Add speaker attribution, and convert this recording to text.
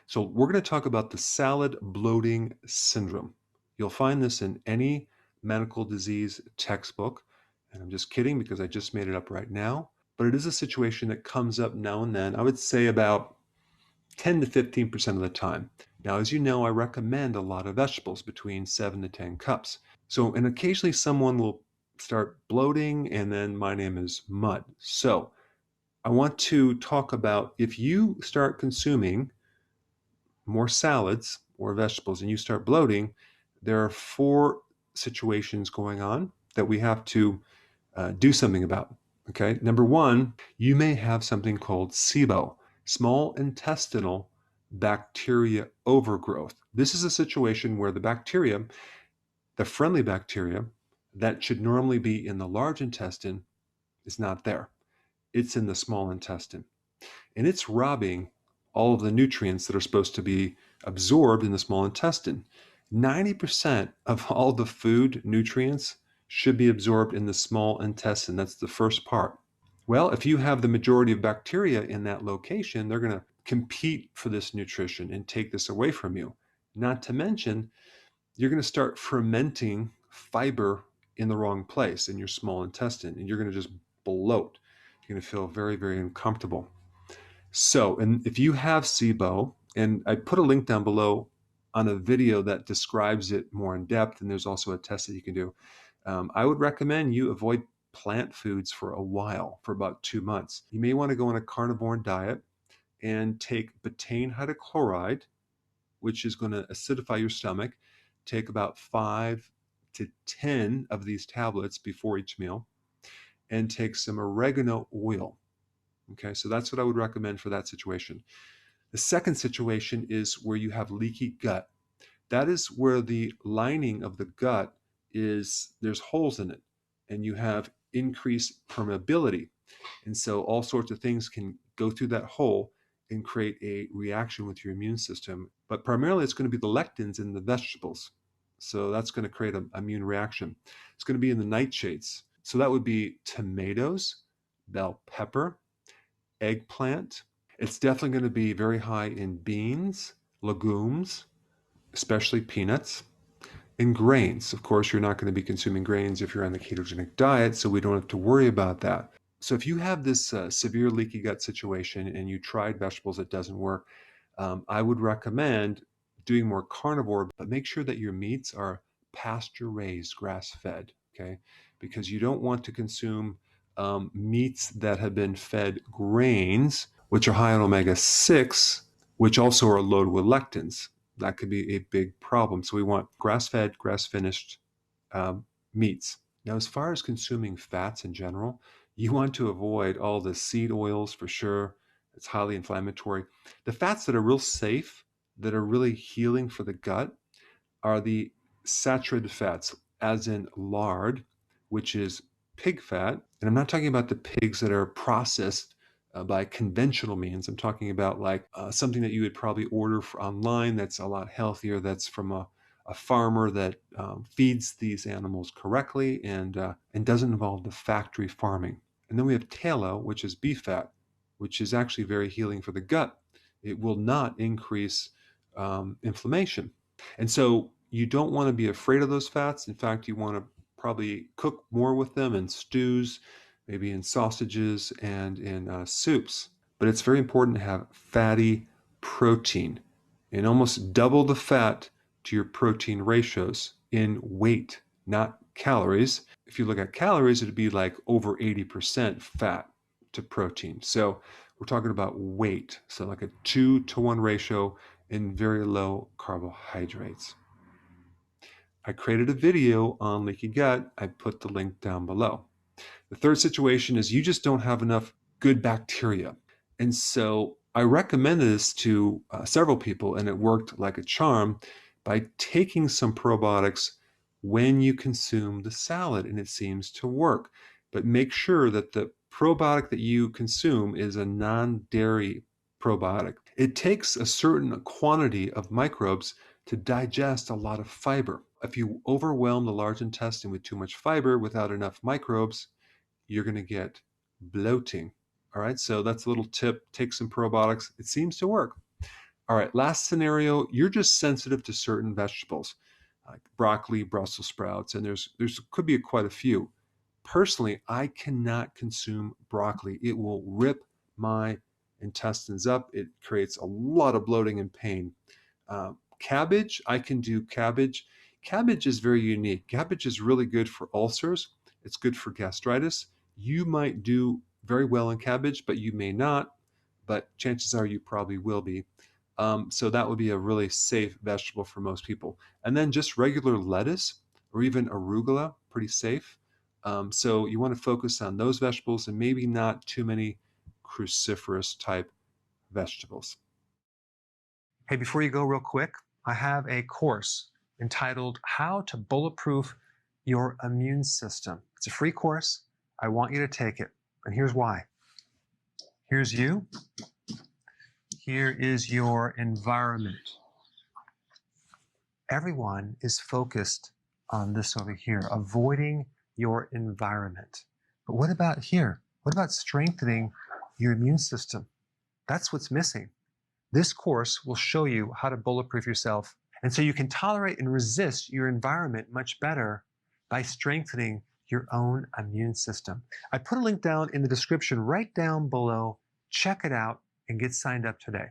Speaker 1: So we're going to talk about the salad bloating syndrome. You'll find this in any medical disease textbook. And I'm just kidding because I just made it up right now. But it is a situation that comes up now and then. I would say about 10 to 15% of the time. Now, as you know, I recommend a lot of vegetables, between 7 to 10 cups. So, and occasionally someone will start bloating, and then my name is Mud. So, I want to talk about, if you start consuming more salads or vegetables and you start bloating, there are four situations going on that we have to do something about. Okay. Number one, you may have something called SIBO, small intestinal bacteria overgrowth. This is a situation where the bacteria, the friendly bacteria that should normally be in the large intestine, is not there. It's in the small intestine, and it's robbing all of the nutrients that are supposed to be absorbed in the small intestine. 90% of all the food nutrients should be absorbed in the small intestine. That's the first part. Well, if you have the majority of bacteria in that location, they're going to compete for this nutrition and take this away from you. Not to mention, you're going to start fermenting fiber in the wrong place in your small intestine, and you're going to just bloat. You're going to feel very, very uncomfortable. So, and if you have SIBO, and I put a link down below on a video that describes it more in depth, and there's also a test that you can do. I would recommend you avoid plant foods for a while, for about 2 months. You may want to go on a carnivore diet and take betaine hydrochloride, which is going to acidify your stomach. Take about 5 to 10 of these tablets before each meal, and take some oregano oil. Okay, so that's what I would recommend for that situation. The second situation is where you have leaky gut. That is where the lining of the gut there's holes in it, and you have increased permeability. And so all sorts of things can go through that hole and create a reaction with your immune system. But primarily, it's going to be the lectins in the vegetables. So that's going to create an immune reaction. It's going to be in the nightshades. So that would be tomatoes, bell pepper, eggplant. It's definitely going to be very high in beans, legumes, especially peanuts, and grains. Of course, you're not going to be consuming grains if you're on the ketogenic diet, so we don't have to worry about that. So if you have this severe leaky gut situation and you tried vegetables, it doesn't work, I would recommend doing more carnivore, but make sure that your meats are pasture raised, grass fed, okay? Because you don't want to consume meats that have been fed grains, which are high in omega-6, which also are loaded with lectins. That could be a big problem. So we want grass-fed, grass-finished meats. Now, as far as consuming fats in general, you want to avoid all the seed oils for sure. It's highly inflammatory. The fats that are real safe, that are really healing for the gut, are the saturated fats, as in lard, which is pig fat. And I'm not talking about the pigs that are processed by conventional means. I'm talking about like something that you would probably order online that's a lot healthier, that's from a farmer that feeds these animals correctly and doesn't involve the factory farming. And then we have tallow, which is beef fat, which is actually very healing for the gut. It will not increase inflammation. And so you don't want to be afraid of those fats. In fact, you want to probably cook more with them in stews, maybe in sausages and in soups. But it's very important to have fatty protein and almost double the fat to your protein ratios in weight, not calories. If you look at calories, it'd be like over 80% fat to protein. So we're talking about weight. So like a 2-to-1 ratio in very low carbohydrates. I created a video on leaky gut. I put the link down below. The third situation is you just don't have enough good bacteria. And so I recommended this to several people, and it worked like a charm by taking some probiotics when you consume the salad, and it seems to work. But make sure that the probiotic that you consume is a non-dairy probiotic. It takes a certain quantity of microbes to digest a lot of fiber. If you overwhelm the large intestine with too much fiber without enough microbes, you're going to get bloating. All right, so that's a little tip. Take some probiotics. It seems to work. All right, last scenario, you're just sensitive to certain vegetables, like broccoli, Brussels sprouts, and there's could be quite a few. Personally, I cannot consume broccoli. It will rip my intestines up. It creates a lot of bloating and pain. Cabbage, I can do cabbage. Cabbage is very unique. Cabbage is really good for ulcers. It's good for gastritis. You might do very well in cabbage, but you may not. But chances are you probably will be. So that would be a really safe vegetable for most people. And then just regular lettuce or even arugula, pretty safe. So you want to focus on those vegetables and maybe not too many cruciferous type vegetables. Hey, before you go, real quick, I have a course entitled How to Bulletproof Your Immune System. It's a free course. I want you to take it. And here's why. Here's you. Here is your environment. Everyone is focused on this over here, avoiding your environment. But what about here? What about strengthening your immune system? That's what's missing. This course will show you how to bulletproof yourself, and so you can tolerate and resist your environment much better by strengthening your own immune system. I put a link down in the description right down below. Check it out and get signed up today.